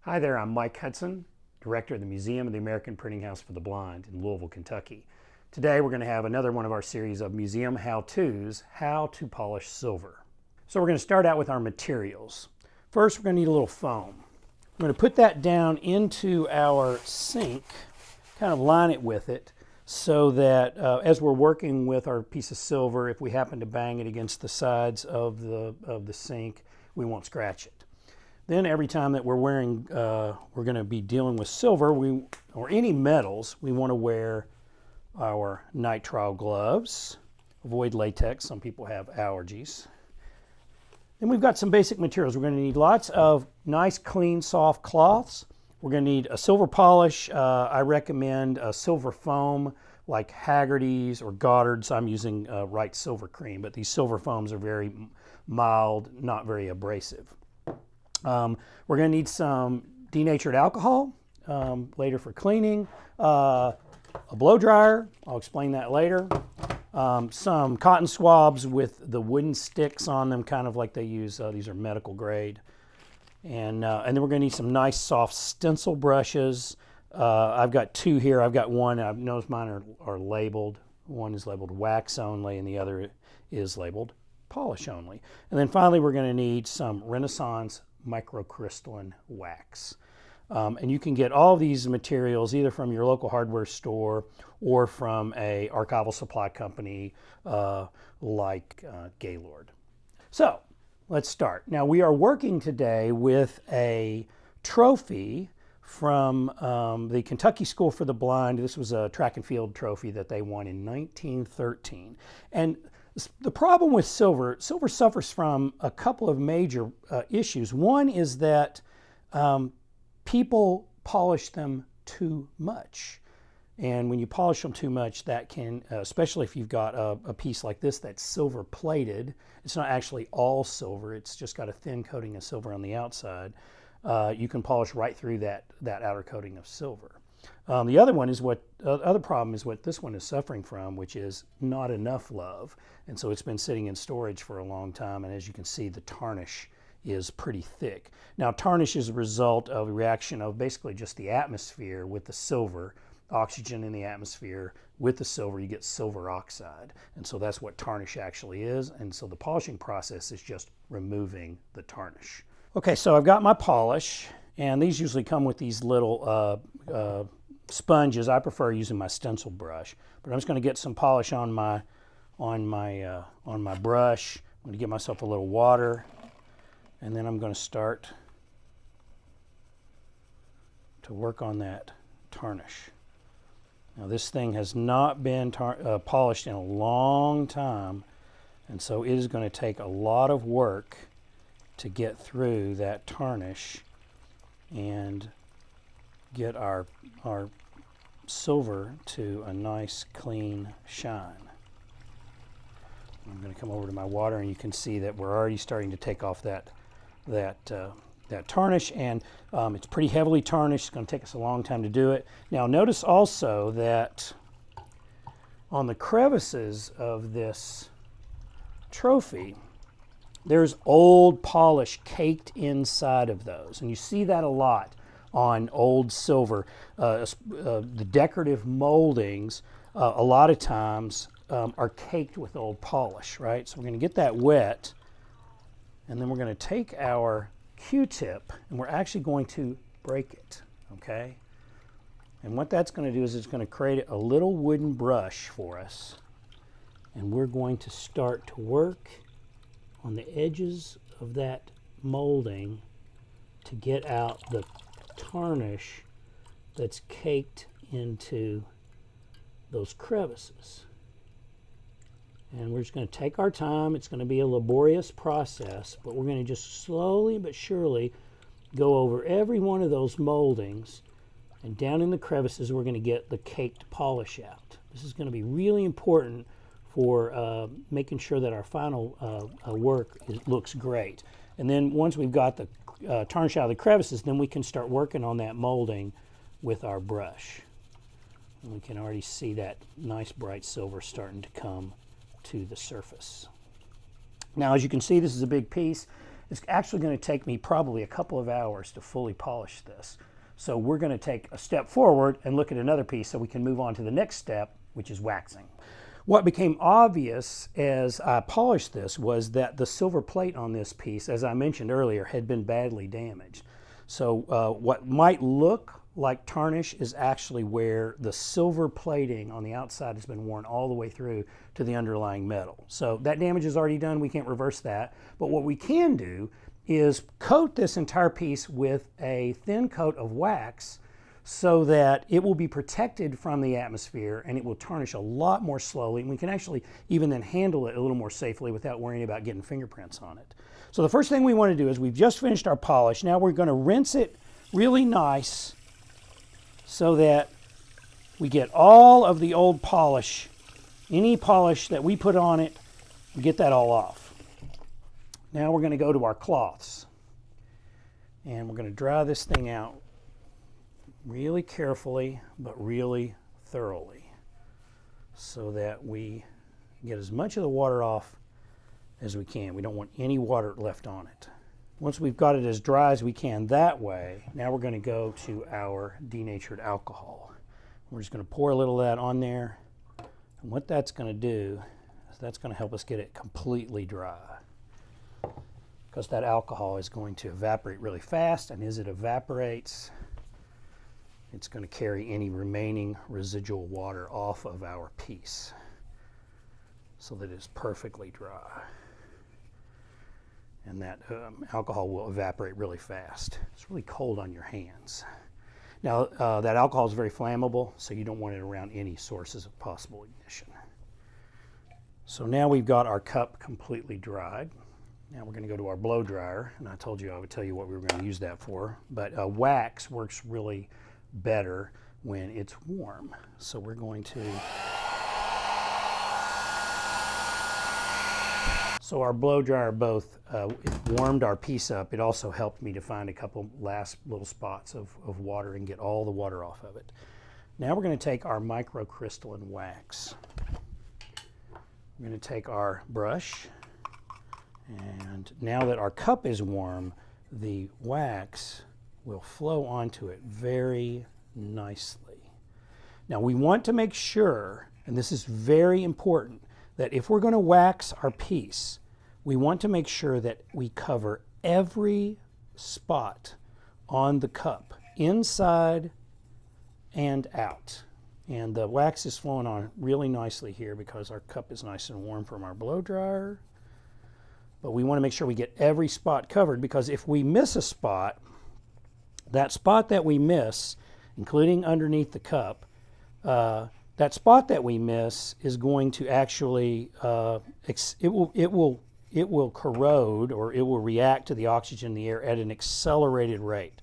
Hi there, I'm Mike Hudson, Director of the Museum of the American Printing House for the Blind in Louisville, Kentucky. Today we're going to have another one of our series of museum how-tos, how to polish silver. So we're going to start out with our materials. First we're going to need a little foam. I'm going to put that down into our sink, kind of line it with it, so that as we're working with our piece of silver, if we happen to bang it against the sides of the sink, we won't scratch it. Then every time that we're going to be dealing with silver or any metals, we want to wear our nitrile gloves. Avoid latex. Some people have allergies. Then we've got some basic materials. We're going to need lots of nice, clean, soft cloths. We're going to need a silver polish. I recommend a silver foam like Haggerty's or Goddard's. I'm using Wright Silver Cream, but these silver foams are very mild, not very abrasive. We're going to need some denatured alcohol later for cleaning, a blow dryer, I'll explain that later, some cotton swabs with the wooden sticks on them, kind of like they use, these are medical grade, and then we're going to need some nice soft stencil brushes. I've got two here. I've got one, I've noticed mine are labeled. One is labeled wax only and the other is labeled polish only. And then finally we're going to need some Renaissance microcrystalline wax. And you can get all of these materials either from your local hardware store or from a archival supply company like Gaylord. So let's start. Now we are working today with a trophy from the Kentucky School for the Blind. This was a track and field trophy that they won in 1913. And the problem with silver suffers from a couple of major issues. One is that people polish them too much. And when you polish them too much, that can, especially if you've got a piece like this that's silver plated, it's not actually all silver, it's just got a thin coating of silver on the outside, you can polish right through that outer coating of silver. The other one is other problem is what this one is suffering from, which is not enough love. And so it's been sitting in storage for a long time, and as you can see, the tarnish is pretty thick. Now, tarnish is a result of a reaction of basically just the atmosphere with the silver, oxygen in the atmosphere with the silver, you get silver oxide. And so that's what tarnish actually is. And so the polishing process is just removing the tarnish. Okay, so I've got my polish, and these usually come with these little sponges. I prefer using my stencil brush, but I'm just going to get some polish on my brush. I'm going to get myself a little water, and then I'm going to start to work on that tarnish. Now this thing has not been polished in a long time, and so it is going to take a lot of work to get through that tarnish and get our silver to a nice clean shine. I'm going to come over to my water, and you can see that we're already starting to take off that tarnish, and it's pretty heavily tarnished. It's going to take us a long time to do it. Now notice also that on the crevices of this trophy, there's old polish caked inside of those, and you see that a lot on old silver. The decorative moldings a lot of times are caked with old polish, right? So we're going to get that wet, and then we're going to take our Q-tip and we're actually going to break it, okay? And what that's going to do is it's going to create a little wooden brush for us, and we're going to start to work on the edges of that molding to get out the tarnish that's caked into those crevices. And we're just going to take our time. It's going to be a laborious process, but we're going to just slowly but surely go over every one of those moldings, and down in the crevices we're going to get the caked polish out. This is going to be really important for making sure that our final work looks great. And then once we've got the tarnish out of the crevices, then we can start working on that molding with our brush. And we can already see that nice bright silver starting to come to the surface. Now, as you can see, this is a big piece, it's actually going to take me probably a couple of hours to fully polish this. So we're going to take a step forward and look at another piece so we can move on to the next step, which is waxing. What became obvious as I polished this was that the silver plate on this piece, as I mentioned earlier, had been badly damaged. So what might look like tarnish is actually where the silver plating on the outside has been worn all the way through to the underlying metal. So that damage is already done. We can't reverse that. But what we can do is coat this entire piece with a thin coat of wax so that it will be protected from the atmosphere and it will tarnish a lot more slowly. And we can actually even then handle it a little more safely without worrying about getting fingerprints on it. So the first thing we want to do is we've just finished our polish. Now we're going to rinse it really nice so that we get all of the old polish, any polish that we put on it, we get that all off. Now we're going to go to our cloths and we're going to dry this thing out really carefully but really thoroughly so that we get as much of the water off as we can. We don't want any water left on it. Once we've got it as dry as we can that way, now we're going to go to our denatured alcohol. We're just going to pour a little of that on there, and what that's going to do is that's going to help us get it completely dry, because that alcohol is going to evaporate really fast, and as it evaporates, it's going to carry any remaining residual water off of our piece so that it's perfectly dry. And that alcohol will evaporate really fast. It's really cold on your hands. Now, that alcohol is very flammable, so you don't want it around any sources of possible ignition. So now we've got our cup completely dried. Now we're going to go to our blow dryer, and I told you I would tell you what we were going to use that for, but wax works really better when it's warm. So we're going to... So our blow dryer both warmed our piece up. It also helped me to find a couple last little spots of water and get all the water off of it. Now we're going to take our microcrystalline wax. We're going to take our brush, and now that our cup is warm, the wax will flow onto it very nicely. Now we want to make sure, and this is very important, that if we're going to wax our piece, we want to make sure that we cover every spot on the cup, inside and out. And the wax is flowing on really nicely here because our cup is nice and warm from our blow dryer. But we want to make sure we get every spot covered, because if we miss a spot, that spot that we miss, including underneath the cup, that spot that we miss is going to actually, it will corrode, or it will react to the oxygen in the air at an accelerated rate.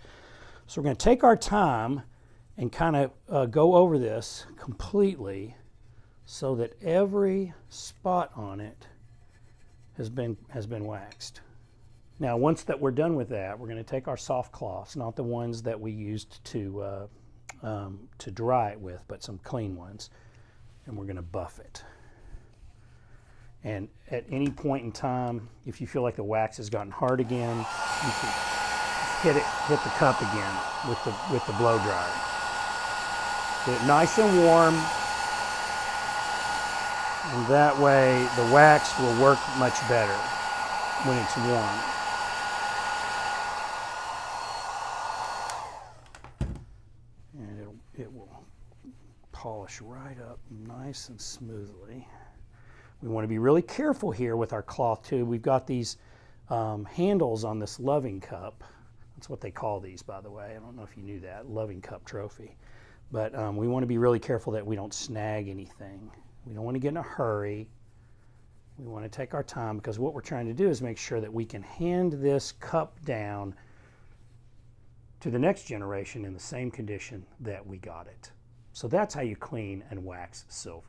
So we're going to take our time and kind of go over this completely so that every spot on it has been waxed. Now, once that we're done with that, we're going to take our soft cloths, not the ones that we used to dry it with, but some clean ones, and we're going to buff it. And at any point in time, if you feel like the wax has gotten hard again, you can hit the cup again with the blow dryer. Get it nice and warm, and that way the wax will work much better when it's warm. And it will polish right up nice and smoothly. We want to be really careful here with our cloth too. We've got these handles on this loving cup. That's what they call these, by the way. I don't know if you knew that, loving cup trophy. But we want to be really careful that we don't snag anything. We don't want to get in a hurry. We want to take our time, because what we're trying to do is make sure that we can hand this cup down to the next generation in the same condition that we got it. So that's how you clean and wax silver.